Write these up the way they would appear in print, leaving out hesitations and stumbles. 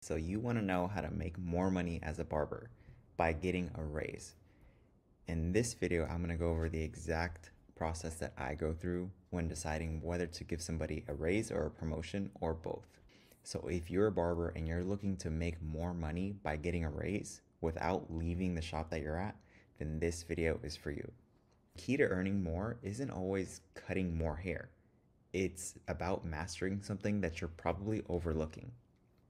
So you want to know how to make more money as a barber by getting a raise. In this video, I'm going to go over the exact process that I go through when deciding whether to give somebody a raise or a promotion or both. So if you're a barber and you're looking to make more money by getting a raise without leaving the shop that you're at, then this video is for you. Key to earning more isn't always cutting more hair. It's about mastering something that you're probably overlooking.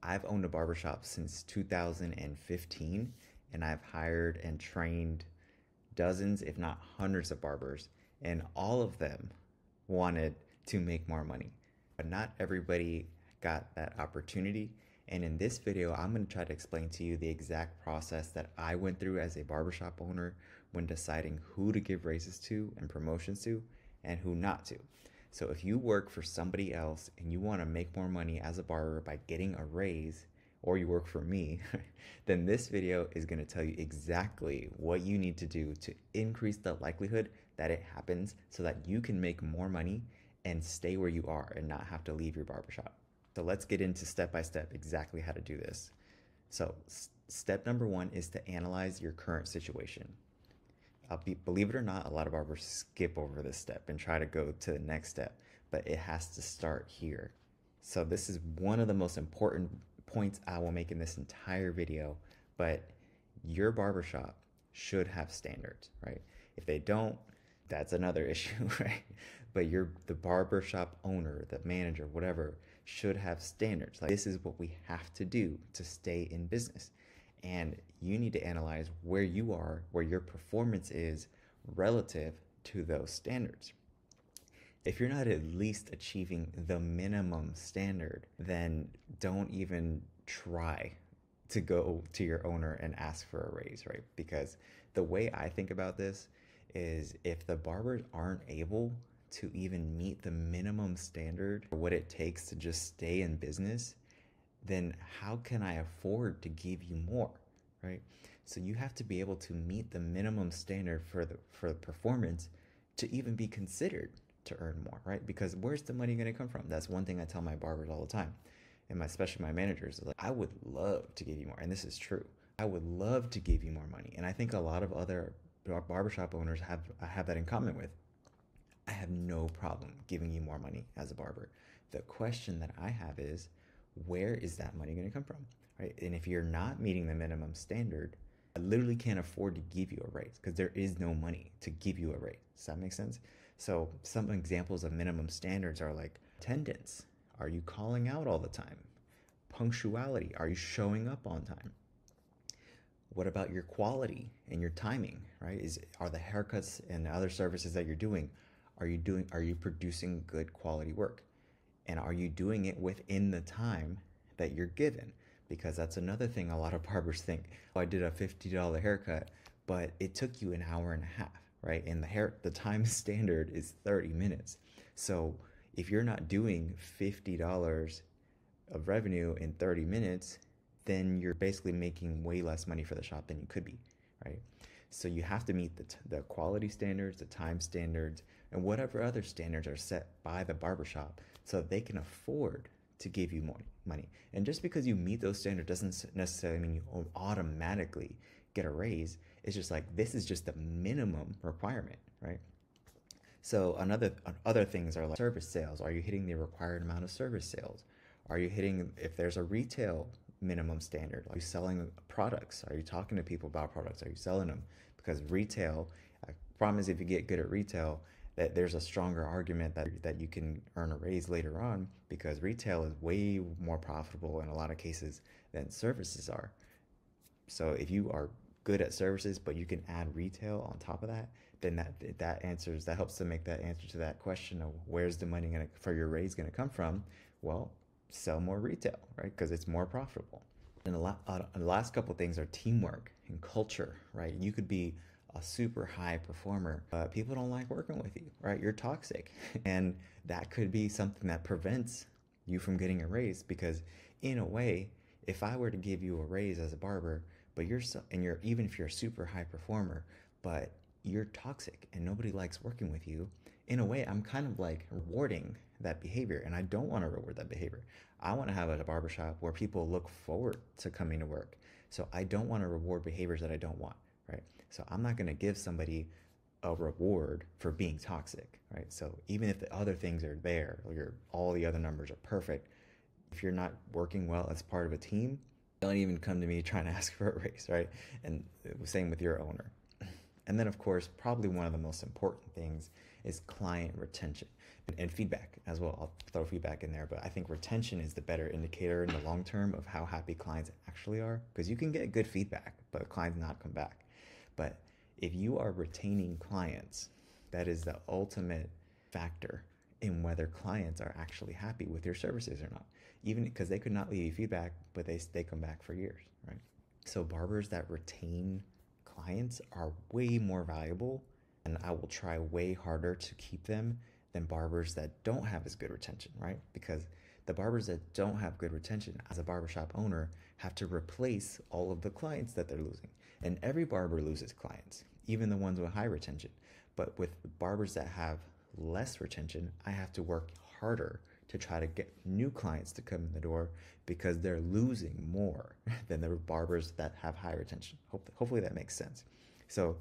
I've owned a barbershop since 2015, and I've hired and trained dozens, if not hundreds of barbers, and all of them wanted to make more money. But not everybody got that opportunity. And in this video, I'm going to try to explain to you the exact process that I went through as a barbershop owner when deciding who to give raises to and promotions to and who not to. So if you work for somebody else and you want to make more money as a barber by getting a raise, or you work for me, then this video is going to tell you exactly what you need to do to increase the likelihood that it happens so that you can make more money and stay where you are and not have to leave your barbershop. So let's get into step by step exactly how to do this. So step number one is to analyze your current situation. Believe it or not, a lot of barbers skip over this step and try to go to the next step, but it has to start here. So this is one of the most important points I will make in this entire video, but your barbershop should have standards, right? If they don't, that's another issue, right? But the barbershop owner, the manager, whatever, should have standards. Like, this is what we have to do to stay in business. And you need to analyze where you are, where your performance is relative to those standards. If you're not at least achieving the minimum standard, then don't even try to go to your owner and ask for a raise, right? Because the way I think about this is if the barbers aren't able to even meet the minimum standard for what it takes to just stay in business, then how can I afford to give you more, right? So you have to be able to meet the minimum standard for the performance to even be considered to earn more, right? Because where's the money going to come from? That's one thing I tell my barbers all the time, and especially my managers. Like, I would love to give you more, and this is true. I would love to give you more money, and I think a lot of other barbershop owners have that in common with. I have no problem giving you more money as a barber. The question that I have is, where is that money going to come from, right? And if you're not meeting the minimum standard, I literally can't afford to give you a raise because there is no money to give you a raise. Does that make sense? So some examples of minimum standards are like attendance. Are you calling out all the time? Punctuality. Are you showing up on time? What about your quality and your timing, right? Are the haircuts and the other services that you're doing, are you producing good quality work? And are you doing it within the time that you're given? Because that's another thing a lot of barbers think. Oh, I did a $50 haircut, but it took you an hour and a half, right? And the time standard is 30 minutes. So if you're not doing $50 of revenue in 30 minutes, then you're basically making way less money for the shop than you could be, right? So you have to meet the quality standards, the time standards, and whatever other standards are set by the barbershop so that they can afford to give you more money. And just because you meet those standards doesn't necessarily mean you automatically get a raise. It's just like, this is just the minimum requirement, right? So other things are like service sales. Are you hitting the required amount of service sales? Are you hitting, if there's a retail minimum standard, are you selling products? Are you talking to people about products? Are you selling them? Because retail, I promise, if you get good at retail, that there's a stronger argument that you can earn a raise later on, because retail is way more profitable in a lot of cases than services are. So if you are good at services, but you can add retail on top of that, then that helps to make that answer to that question of where's the money for your raise going to come from. Well, sell more retail, right? Because it's more profitable. And the last couple of things are teamwork and culture, right? You could be a super high performer, but people don't like working with you, right? You're toxic. And that could be something that prevents you from getting a raise, because in a way, if I were to give you a raise as a barber, but even if you're a super high performer, but you're toxic and nobody likes working with you, in a way, I'm kind of like rewarding that behavior, and I don't want to reward that behavior. I want to have a barbershop where people look forward to coming to work. So I don't want to reward behaviors that I don't want, right? So I'm not going to give somebody a reward for being toxic, right? So even if the other things are there, or all the other numbers are perfect, if you're not working well as part of a team, don't even come to me trying to ask for a raise, right? And same with your owner. And then, of course, probably one of the most important things is client retention and feedback as well. I'll throw feedback in there, but I think retention is the better indicator in the long term of how happy clients actually are, because you can get good feedback, but clients not come back. But if you are retaining clients, that is the ultimate factor in whether clients are actually happy with your services or not. Even because they could not leave you feedback, but they come back for years, right? So barbers that retain clients are way more valuable, and I will try way harder to keep them than barbers that don't have as good retention, right? Because the barbers that don't have good retention as a barbershop owner have to replace all of the clients that they're losing. And every barber loses clients, even the ones with high retention. But with the barbers that have less retention, I have to work harder to try to get new clients to come in the door because they're losing more than the barbers that have high retention. Hopefully that makes sense. So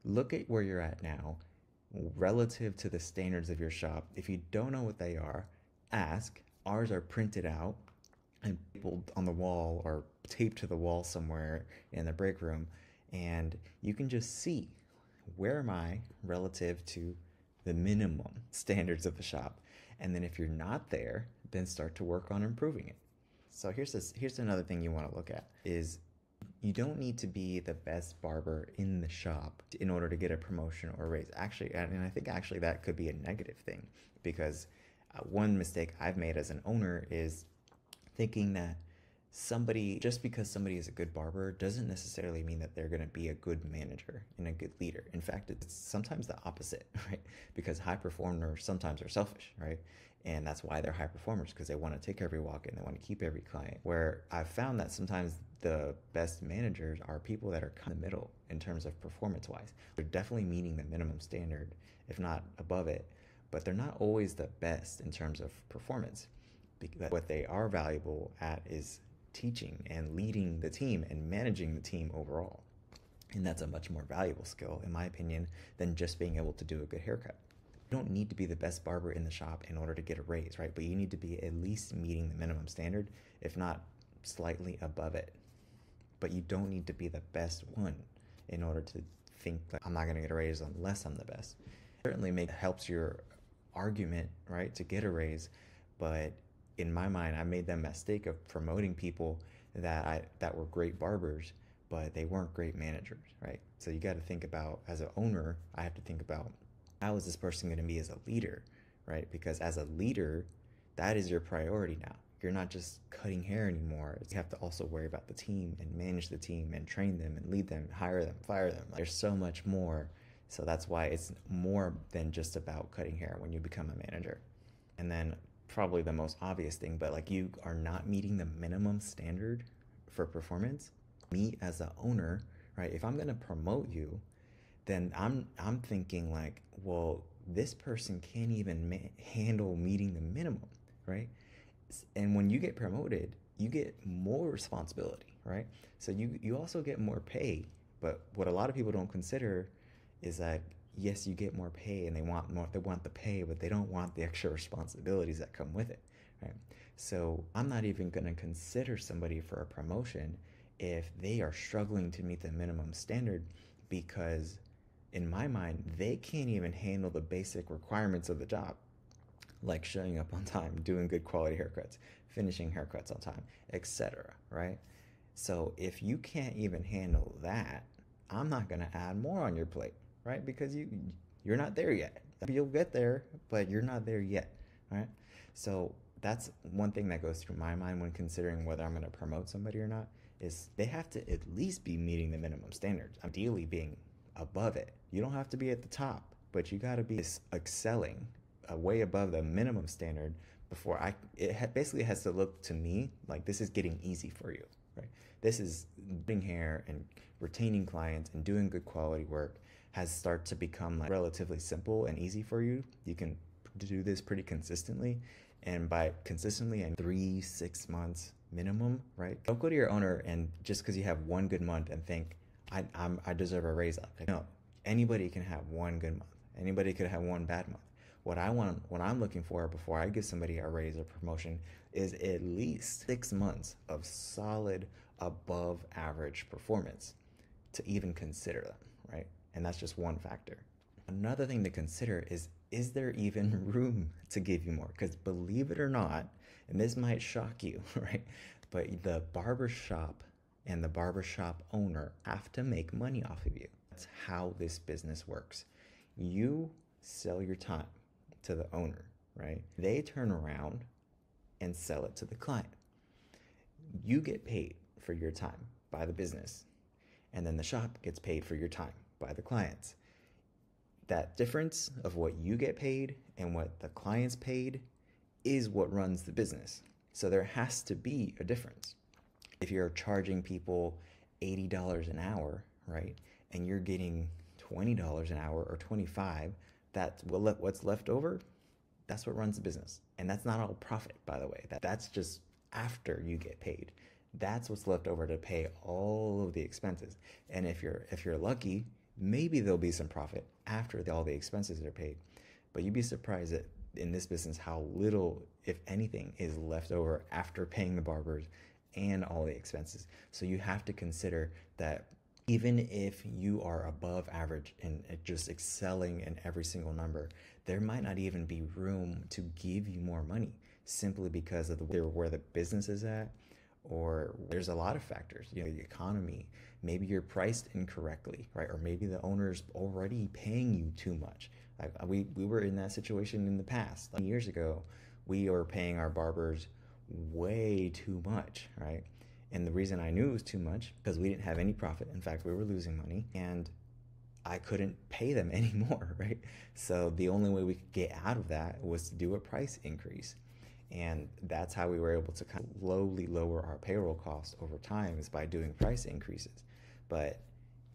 look at where you're at now relative to the standards of your shop. If you don't know what they are, ask. Ours are printed out and people on the wall or taped to the wall somewhere in the break room, and you can just see, where am I relative to the minimum standards of the shop? And then if you're not there, then start to work on improving it. So here's another thing you want to look at is you don't need to be the best barber in the shop in order to get a promotion or a raise. Actually, and I think actually that could be a negative thing, because one mistake I've made as an owner is thinking that just because somebody is a good barber doesn't necessarily mean that they're going to be a good manager and a good leader. In fact, it's sometimes the opposite, right? Because high performers sometimes are selfish, right? And that's why they're high performers, because they want to take every walk in, they want to keep every client. Where I've found that sometimes the best managers are people that are kind of middle in terms of performance wise. They're definitely meeting the minimum standard, if not above it, but they're not always the best in terms of performance. Because what they are valuable at is teaching and leading the team and managing the team overall. And that's a much more valuable skill, in my opinion, than just being able to do a good haircut. You don't need to be the best barber in the shop in order to get a raise, right? But you need to be at least meeting the minimum standard, if not slightly above it. But you don't need to be the best one in order to think that I'm not going to get a raise unless I'm the best. It certainly helps your argument, right, to get a raise, but in my mind, I made the mistake of promoting people that were great barbers, but they weren't great managers, right? So you got to think about, as an owner, I have to think about, how is this person going to be as a leader, right? Because as a leader, that is your priority now. You're not just cutting hair anymore. You have to also worry about the team and manage the team and train them and lead them, hire them, fire them. There's so much more. So that's why it's more than just about cutting hair when you become a manager. And then probably the most obvious thing, but like, you are not meeting the minimum standard for performance. Me as an owner, right, if I'm going to promote you, then I'm thinking like, well, this person can't even handle meeting the minimum, right? And when you get promoted, you get more responsibility, right? So you also get more pay. But what a lot of people don't consider is that, yes, you get more pay and they want the pay, but they don't want the extra responsibilities that come with it, right? So I'm not even going to consider somebody for a promotion if they are struggling to meet the minimum standard, because in my mind, they can't even handle the basic requirements of the job, like showing up on time, doing good quality haircuts, finishing haircuts on time, etc., right? So if you can't even handle that, I'm not going to add more on your plate, right? Because you're not there yet. You'll get there, but you're not there yet, right? So that's one thing that goes through my mind when considering whether I'm going to promote somebody or not, is they have to at least be meeting the minimum standards, ideally being above it. You don't have to be at the top, but you got to be excelling way above the minimum standard before it basically has to look to me like this is getting easy for you, right? This is doing hair and retaining clients and doing good quality work has started to become like relatively simple and easy for you. You can to do this pretty consistently. And by consistently, and 3-6 months minimum, right? Don't go to your owner and just because you have one good month and think I deserve a raise. Like, no, anybody can have one good month. Anybody could have one bad month. What I'm looking for before I give somebody a raise or promotion is at least 6 months of solid above average performance to even consider them, right? And that's just one factor. Another thing to consider is there even room to give you more? Because believe it or not, and this might shock you, right? But the barbershop and the barbershop owner have to make money off of you. That's how this business works. You sell your time to the owner, right? They turn around and sell it to the client. You get paid for your time by the business, and then the shop gets paid for your time by the clients. That difference of what you get paid and what the client's paid is what runs the business. So there has to be a difference. If you're charging people $80 an hour, right, and you're getting $20 an hour or $25, what's left over, that's what runs the business. And that's not all profit, by the way. That's just after you get paid. That's what's left over to pay all of the expenses. And if you're lucky, maybe there'll be some profit after all the expenses are paid. But you'd be surprised that in this business how little, if anything, is left over after paying the barbers and all the expenses. So you have to consider that even if you are above average and just excelling in every single number, there might not even be room to give you more money simply because of where the business is at, or there's a lot of factors, the economy, maybe you're priced incorrectly, right? Or maybe the owner's already paying you too much. We were in that situation in the past. Like years ago, we were paying our barbers way too much, right? And the reason I knew it was too much because we didn't have any profit. In fact, we were losing money and I couldn't pay them anymore, right? So the only way we could get out of that was to do a price increase. And that's how we were able to kind of slowly lower our payroll costs over time, is by doing price increases. But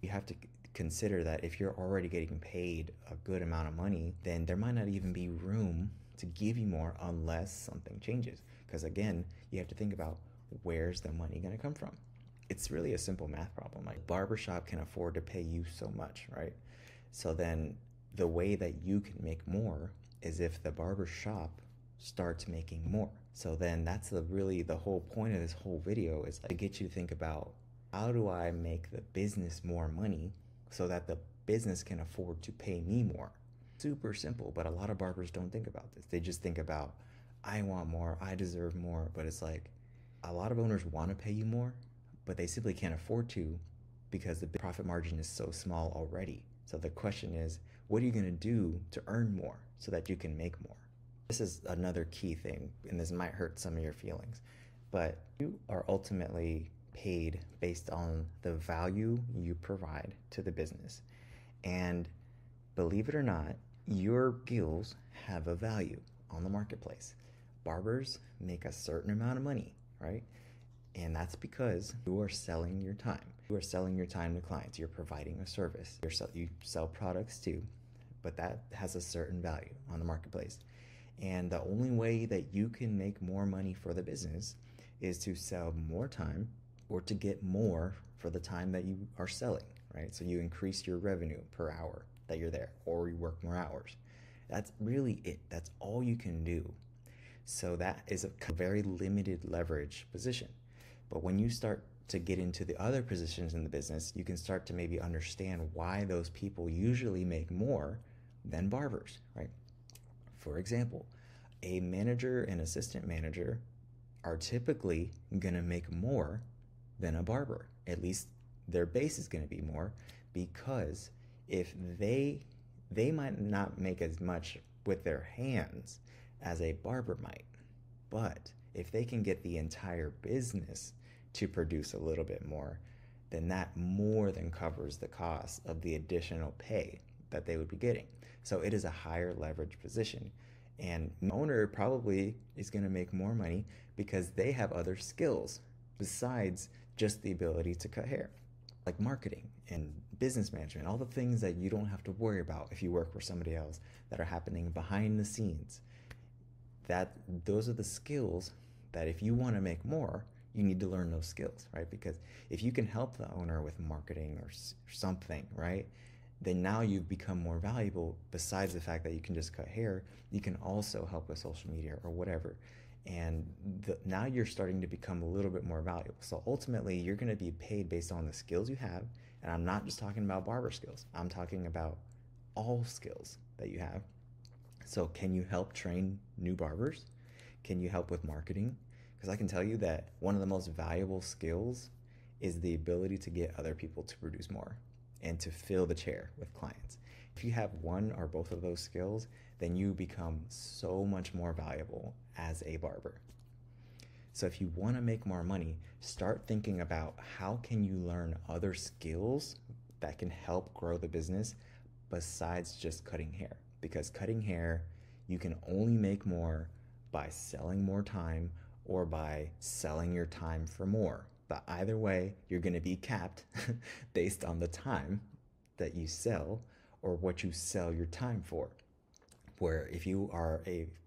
you have to consider that if you're already getting paid a good amount of money, then there might not even be room to give you more unless something changes. Because again, you have to think about, where's the money going to come from? It's really a simple math problem. Like, barbershop can afford to pay you so much, right? So then the way that you can make more is if the barbershop starts making more. So then that's really the whole point of this whole video, is like to get you to think about, how do I make the business more money so that the business can afford to pay me more? Super simple, but a lot of barbers don't think about this. They just think about, I want more, I deserve more. But it's like, a lot of owners want to pay you more, but they simply can't afford to because the profit margin is so small already. So the question is, what are you going to do to earn more so that you can make more? This is another key thing, and this might hurt some of your feelings, but you are ultimately paid based on the value you provide to the business. And believe it or not, your skills have a value on the marketplace. Barbers make a certain amount of money, right? And that's because you are selling your time. You are selling your time to clients. You're providing a service. You sell products too, but that has a certain value on the marketplace. And the only way that you can make more money for the business is to sell more time, or to get more for the time that you are selling, right? So you increase your revenue per hour that you're there, or you work more hours. That's really it. That's all you can do. So that is a very limited leverage position. But when you start to get into the other positions in the business, you can start to maybe understand why those people usually make more than barbers, right? For example, a manager and assistant manager are typically going to make more than a barber. At least their base is going to be more, because if they might not make as much with their hands as a barber might, but if they can get the entire business to produce a little bit more, then that more than covers the cost of the additional pay that they would be getting. So it is a higher leverage position. And the owner probably is going to make more money because they have other skills besides just the ability to cut hair. like marketing and business management, all the things that you don't have to worry about if you work for somebody else, that are happening behind the scenes. Those are the skills that if you want to make more, you need to learn those skills, right? Because if you can help the owner with marketing or something, right, then now you've become more valuable. Besides the fact that you can just cut hair, you can also help with social media or whatever. And now you're starting to become a little bit more valuable. So ultimately, you're going to be paid based on the skills you have. And I'm not just talking about barber skills. I'm talking about all skills that you have. So can you help train new barbers? Can you help with marketing? Because I can tell you that one of the most valuable skills is the ability to get other people to produce more and to fill the chair with clients. If you have one or both of those skills, then you become so much more valuable as a barber. So if you want to make more money, start thinking about how can you learn other skills that can help grow the business besides just cutting hair. Because cutting hair, you can only make more by selling more time or by selling your time for more. But either way, you're going to be capped based on the time that you sell or what you sell your time for. Where if you are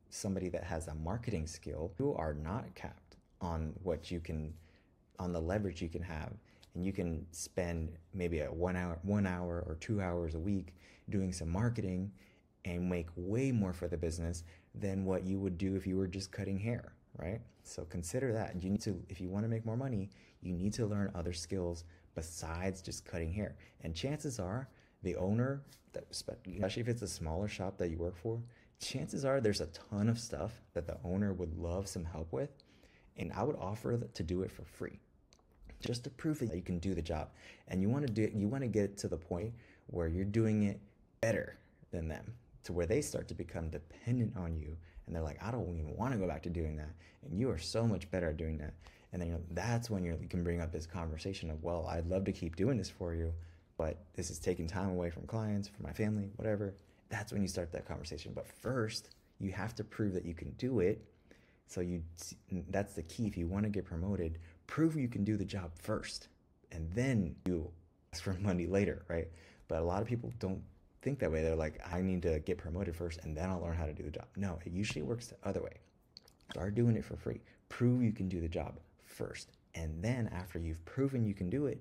somebody that has a marketing skill, you are not capped on on the leverage you can have. And you can spend maybe 1 hour or 2 hours a week doing some marketing and make way more for the business than what you would do if you were just cutting hair, right? So consider that. You need to, if you want to make more money, you need to learn other skills besides just cutting hair. And chances are the owner, especially if it's a smaller shop that you work for, chances are there's a ton of stuff that the owner would love some help with. And I would offer to do it for free, just to prove that you can do the job. And you want to get to the point where you're doing it better than them, to where they start to become dependent on you. And they're like, I don't even want to go back to doing that. And you are so much better at doing that. And then that's when you can bring up this conversation of, well, I'd love to keep doing this for you, but this is taking time away from clients, from my family, whatever. That's when you start that conversation. But first, you have to prove that you can do it. So that's the key. If you want to get promoted, prove you can do the job first, and then you ask for money later, right? But a lot of people don't think that way. They're like, I need to get promoted first, and then I'll learn how to do the job. No, it usually works the other way. Start doing it for free. Prove you can do the job first. And then after you've proven you can do it,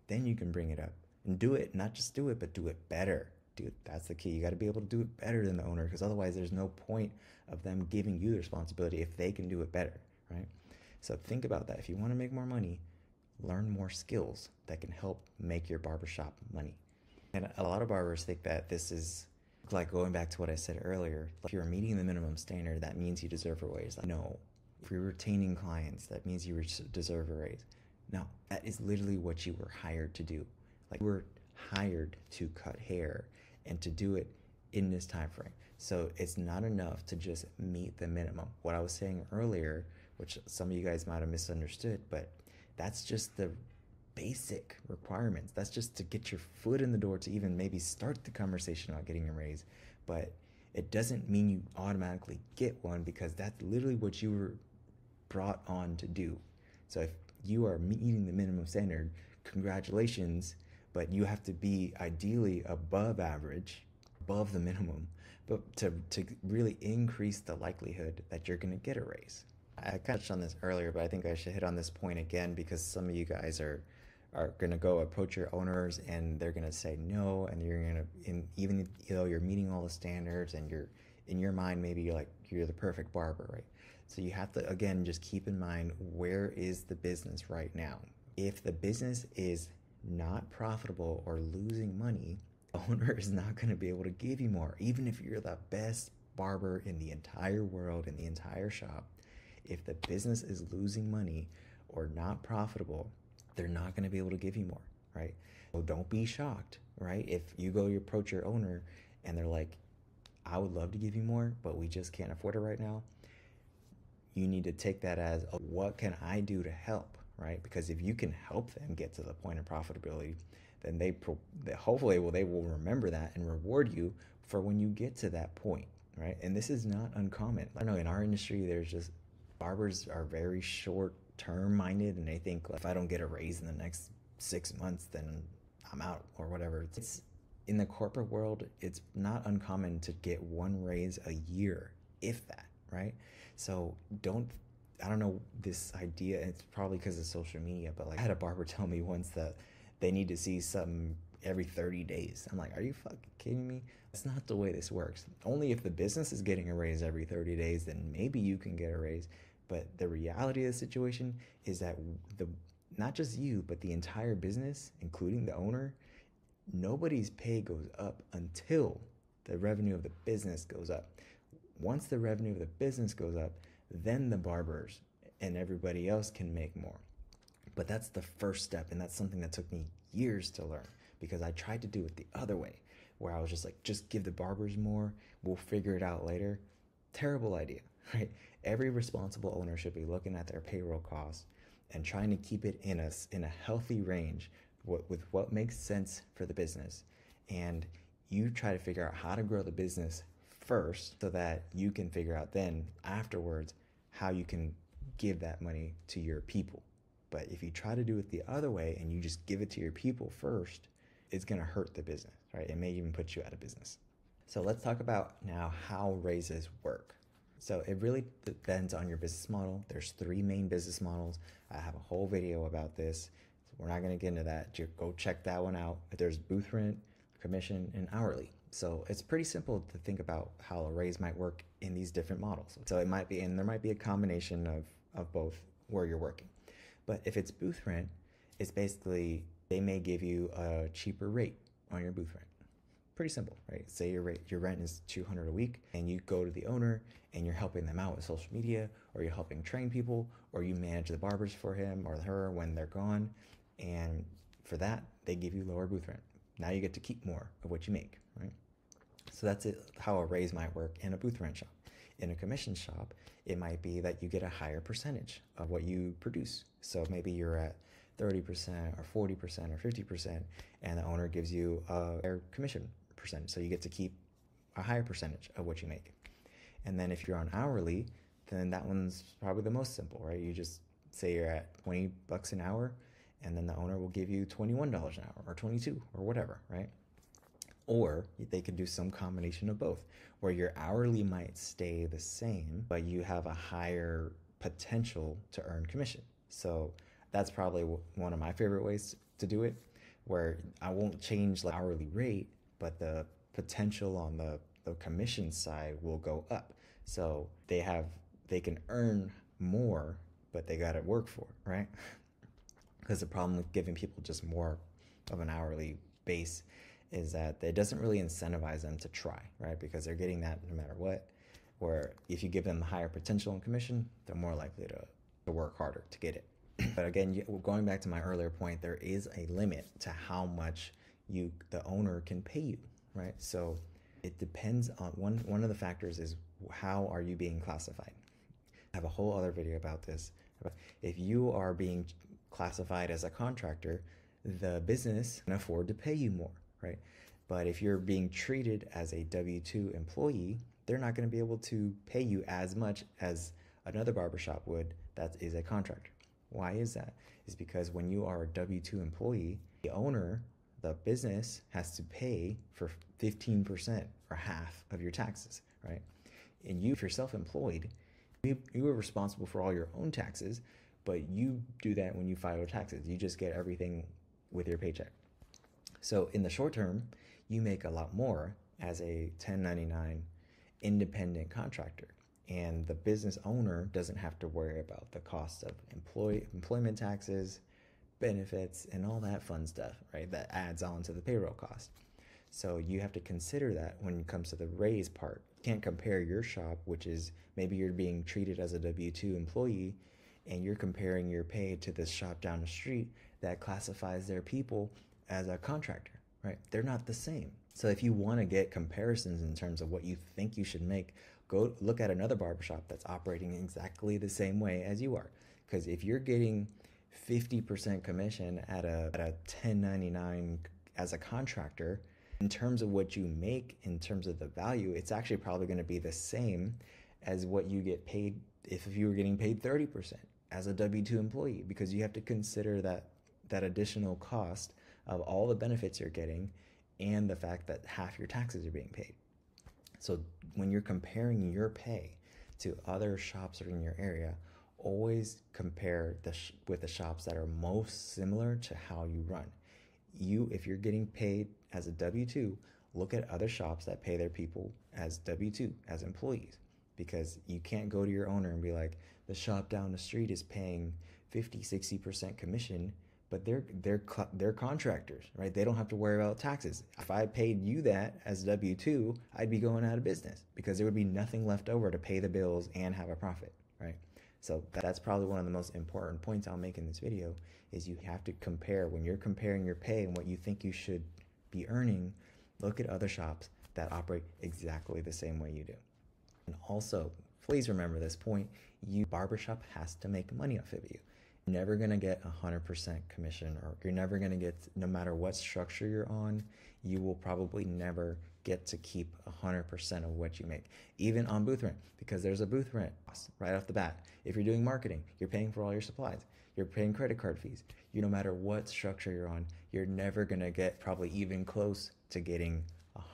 then you can bring it up and do it. Not just do it, but do it better. Dude, that's the key. You got to be able to do it better than the owner, because otherwise there's no point of them giving you the responsibility if they can do it better, right? So think about that. If you want to make more money, learn more skills that can help make your barbershop money. And a lot of barbers think that this is like going back to what I said earlier. If you're meeting the minimum standard, that means you deserve a raise. Like, no. If you're retaining clients, that means you deserve a raise. No, that is literally what you were hired to do. Like, you were hired to cut hair and to do it in this time frame. So it's not enough to just meet the minimum. What I was saying earlier, which some of you guys might have misunderstood, but that's just the basic requirements. That's just to get your foot in the door to even maybe start the conversation about getting a raise. But it doesn't mean you automatically get one, because that's literally what you were brought on to do. So if you are meeting the minimum standard, congratulations, but you have to be ideally above average, above the minimum, but to really increase the likelihood that you're going to get a raise. I kind of touched on this earlier, but I think I should hit on this point again, because some of you guys are going to go approach your owners and they're going to say no, and you're going to, even though you're meeting all the standards and you're in your mind, maybe you're the perfect barber, right? So you have to, again, just keep in mind, where is the business right now? If the business is not profitable or losing money, the owner is not going to be able to give you more. Even if you're the best barber in the entire world, in the entire shop, if the business is losing money or not profitable, they're not going to be able to give you more, right? So don't be shocked, right? If you approach your owner and they're like, I would love to give you more, but we just can't afford it right now. You need to take that as, what can I do to help, right? Because if you can help them get to the point of profitability, then hopefully they will remember that and reward you for when you get to that point, right? And this is not uncommon. I know in our industry, there's barbers are very short-term minded, and they think, if I don't get a raise in the next 6 months, then I'm out or whatever. It's in the corporate world, it's not uncommon to get one raise a year, if that, right? So I don't know this idea, it's probably because of social media, but like I had a barber tell me once that they need to see something every 30 days. I'm like, are you fucking kidding me? That's not the way this works. Only if the business is getting a raise every 30 days, then maybe you can get a raise. But the reality of the situation is that not just you, but the entire business, including the owner, nobody's pay goes up until the revenue of the business goes up. Once the revenue of the business goes up, then the barbers and everybody else can make more. But that's the first step, and that's something that took me years to learn, because I tried to do it the other way, where I was just like, just give the barbers more, we'll figure it out later. Terrible idea, right? Every responsible owner should be looking at their payroll costs and trying to keep it in a healthy range with what makes sense for the business. And you try to figure out how to grow the business first, so that you can figure out then afterwards how you can give that money to your people. But if you try to do it the other way and you just give it to your people first, it's going to hurt the business, right? It may even put you out of business. So let's talk about now how raises work. So it really depends on your business model. There's 3 main business models. I have a whole video about this. So we're not going to get into that. Just go check that one out. There's booth rent, commission, and hourly. So it's pretty simple to think about how a raise might work in these different models. So it might be, and there might be a combination of both where you're working. But if it's booth rent, it's basically, they may give you a cheaper rate on your booth rent. Pretty simple, right? Say your rent is $200 a week, and you go to the owner and you're helping them out with social media, or you're helping train people, or you manage the barbers for him or her when they're gone. And for that, they give you lower booth rent. Now you get to keep more of what you make, right? So that's it, how a raise might work in a booth rent shop. In a commission shop, it might be that you get a higher percentage of what you produce. So maybe you're at 30% or 40% or 50%, and the owner gives you a higher commission percentage. So you get to keep a higher percentage of what you make. And then if you're on hourly, then that one's probably the most simple, right? You just say you're at $20 an hour, and then the owner will give you $21 an hour or 22 or whatever, right? Or they could do some combination of both, where your hourly might stay the same, but you have a higher potential to earn commission. So that's probably one of my favorite ways to do it, where I won't change the hourly rate, but the potential on the commission side will go up. So they can earn more, but they got to work for it, right? Because the problem with giving people just more of an hourly base is that it doesn't really incentivize them to try, right? Because they're getting that no matter what. Where if you give them higher potential in commission, they're more likely to work harder to get it. But again, going back to my earlier point, there is a limit to how much the owner can pay you, right? So it depends on one of the factors is how are you being classified. I have a whole other video about this. If you are being classified as a contractor, the business can afford to pay you more, right? But if you're being treated as a W-2 employee, they're not going to be able to pay you as much as another barbershop would that is a contractor. Why is that? It's because when you are a W-2 employee, the owner, the business, has to pay for 15% or half of your taxes, right? And you, if you're self-employed, you are responsible for all your own taxes, but you do that when you file your taxes. You just get everything with your paycheck. So in the short term, you make a lot more as a 1099 independent contractor. And the business owner doesn't have to worry about the cost of employment taxes, benefits, and all that fun stuff, right? That adds on to the payroll cost. So you have to consider that when it comes to the raise part. You can't compare your shop, which is maybe you're being treated as a W-2 employee, and you're comparing your pay to this shop down the street that classifies their people as a contractor, right? They're not the same. So if you want to get comparisons in terms of what you think you should make, go look at another barbershop that's operating exactly the same way as you are. Because if you're getting 50% commission at a 1099 as a contractor, in terms of what you make, in terms of the value, it's actually probably going to be the same as what you get paid if you were getting paid 30% as a W-2 employee, because you have to consider that that additional cost of all the benefits you're getting and the fact that half your taxes are being paid. So when you're comparing your pay to other shops that are in your area, always compare with the shops that are most similar to how you run. If you're getting paid as a W-2, look at other shops that pay their people as W-2, as employees, because you can't go to your owner and be like, the shop down the street is paying 50-60% commission, but they're contractors, right? They don't have to worry about taxes. If I paid you that as W-2, I'd be going out of business because there would be nothing left over to pay the bills and have a profit, right? So that's probably one of the most important points I'll make in this video is you have to compare. When you're comparing your pay and what you think you should be earning, look at other shops that operate exactly the same way you do. And also, please remember this point, Barbershop has to make money off of you. You're never gonna get 100% commission, or you're never gonna get, no matter what structure you're on, you will probably never get to keep 100% of what you make, even on booth rent, because there's a booth rent cost right off the bat. If you're doing marketing, you're paying for all your supplies, you're paying credit card fees. No matter what structure you're on, you're never gonna get probably even close to getting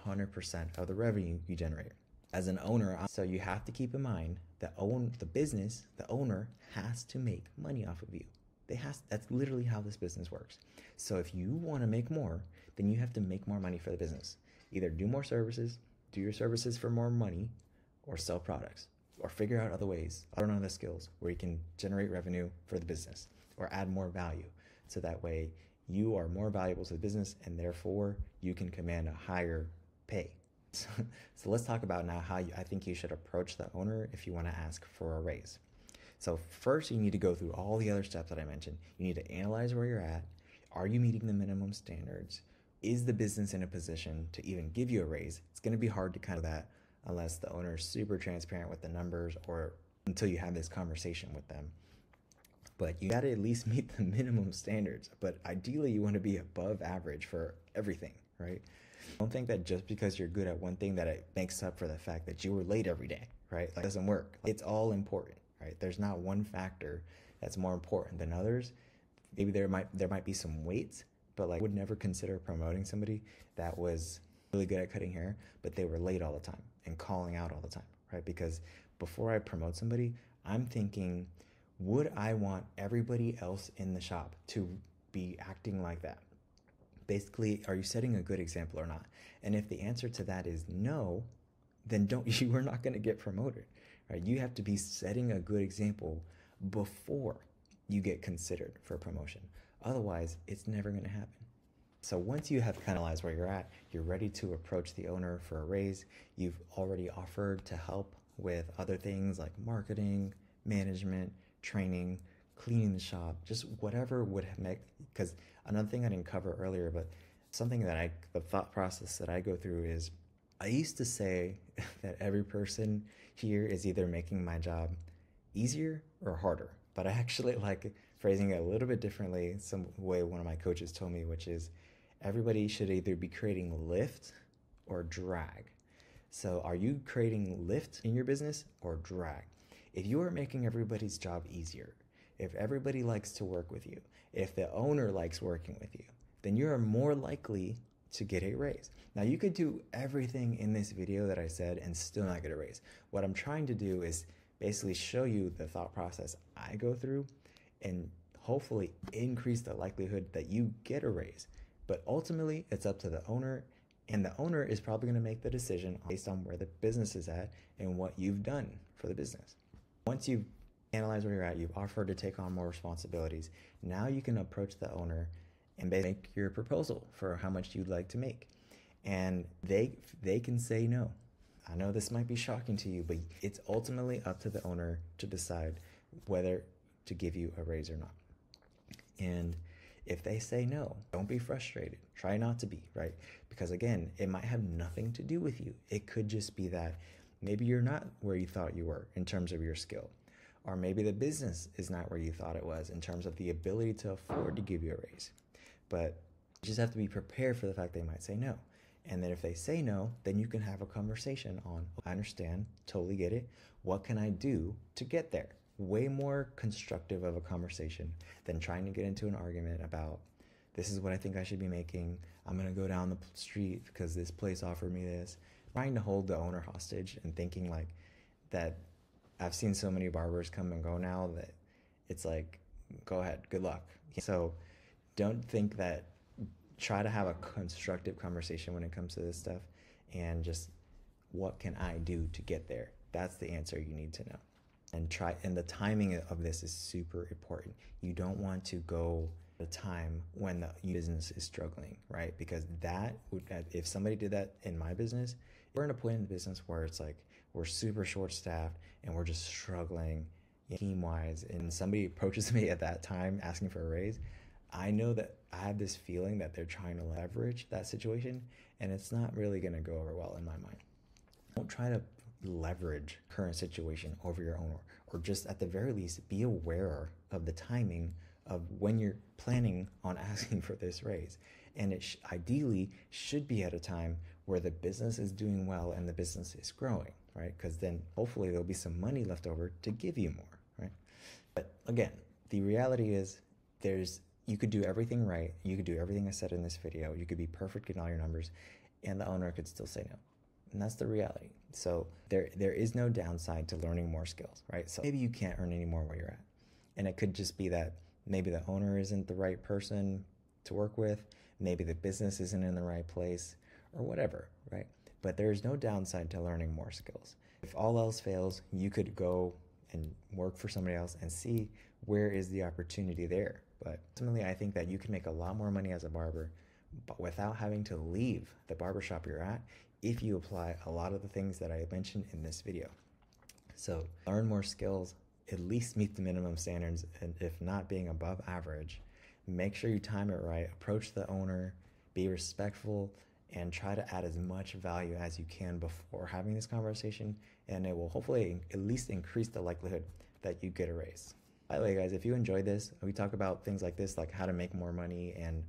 100% of the revenue you generate. As an owner, so you have to keep in mind that the business, the owner has to make money off of you. That's literally how this business works. So if you want to make more, then you have to make more money for the business. Either do more services, do your services for more money, or sell products, or figure out other ways, learn other skills where you can generate revenue for the business or add more value. So that way you are more valuable to the business and therefore you can command a higher pay. So let's talk about now how I think you should approach the owner if you want to ask for a raise. So first you need to go through all the other steps that I mentioned. You need to analyze where you're at. Are you meeting the minimum standards? Is the business in a position to even give you a raise? It's going to be hard to kind of that unless the owner is super transparent with the numbers or until you have this conversation with them. But you got to at least meet the minimum standards. But ideally you want to be above average for everything, right? Don't think that just because you're good at one thing that it makes up for the fact that you were late every day, right? Like, it doesn't work. It's all important, right? There's not one factor that's more important than others. Maybe there might be some weights, but like I would never consider promoting somebody that was really good at cutting hair, but they were late all the time and calling out all the time, right? Because before I promote somebody, I'm thinking, would I want everybody else in the shop to be acting like that? Basically, are you setting a good example or not? And if the answer to that is no, then you are not going to get promoted, right? You have to be setting a good example before you get considered for promotion. Otherwise, it's never going to happen. So once you have analyzed where you're at, you're ready to approach the owner for a raise. You've already offered to help with other things like marketing, management, training, cleaning the shop, just whatever would make, because another thing I didn't cover earlier, but something that the thought process that I go through is, I used to say that every person here is either making my job easier or harder, but I actually like phrasing it a little bit differently, some way one of my coaches told me, which is everybody should either be creating lift or drag. So are you creating lift in your business or drag? If you are making everybody's job easier, if everybody likes to work with you, if the owner likes working with you, then you are more likely to get a raise. Now you could do everything in this video that I said and still not get a raise. What I'm trying to do is basically show you the thought process I go through and hopefully increase the likelihood that you get a raise. But ultimately it's up to the owner, and the owner is probably going to make the decision based on where the business is at and what you've done for the business. Once you've analyzed where you're at, you've offered to take on more responsibilities, now you can approach the owner and make your proposal for how much you'd like to make. And they can say no. I know this might be shocking to you, but it's ultimately up to the owner to decide whether to give you a raise or not. And if they say no, don't be frustrated. Try not to be, right? Because again, it might have nothing to do with you. It could just be that maybe you're not where you thought you were in terms of your skill. Or maybe the business is not where you thought it was in terms of the ability to afford to give you a raise. But you just have to be prepared for the fact they might say no. And then if they say no, then you can have a conversation on, I understand, totally get it. What can I do to get there? way more constructive of a conversation than trying to get into an argument about, this is what I think I should be making. I'm going to go down the street because this place offered me this. Trying to hold the owner hostage and thinking like that. I've seen so many barbers come and go now that it's like, go ahead, good luck. So don't think that, try to have a constructive conversation when it comes to this stuff, and just, what can I do to get there? That's the answer you need to know. And the timing of this is super important. You don't want to go at a time when the business is struggling, right? Because that would, if somebody did that in my business, we're in a point in the business where it's like we're super short-staffed and we're just struggling team-wise, and somebody approaches me at that time asking for a raise, I know that I have this feeling that they're trying to leverage that situation, and it's not really going to go over well in my mind. Don't try to leverage current situation over your own, or just at the very least be aware of the timing of when you're planning on asking for this raise. And it ideally should be at a time where the business is doing well and the business is growing, right? Because then hopefully there'll be some money left over to give you more, right? But again, the reality is you could do everything right. You could do everything I said in this video. You could be perfect in all your numbers, and the owner could still say no. And that's the reality. So there is no downside to learning more skills, right? So maybe you can't earn any more where you're at. And it could just be that maybe the owner isn't the right person to work with. Maybe the business isn't in the right place, or whatever, right? But there's no downside to learning more skills. If all else fails, you could go and work for somebody else and see where is the opportunity there. But ultimately, I think that you can make a lot more money as a barber, but without having to leave the barbershop you're at, if you apply a lot of the things that I mentioned in this video. So learn more skills, at least meet the minimum standards, and if not being above average, make sure you time it right, approach the owner, be respectful, and try to add as much value as you can before having this conversation, and it will hopefully at least increase the likelihood that you get a raise. By the way, guys, if you enjoyed this, we talk about things like this, like how to make more money and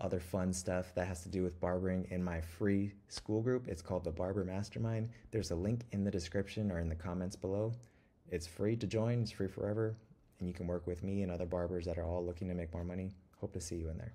other fun stuff that has to do with barbering in my free Skool group. It's called the Barber Mastermind. There's a link in the description or in the comments below. It's free to join, it's free forever, and you can work with me and other barbers that are all looking to make more money. Hope to see you in there.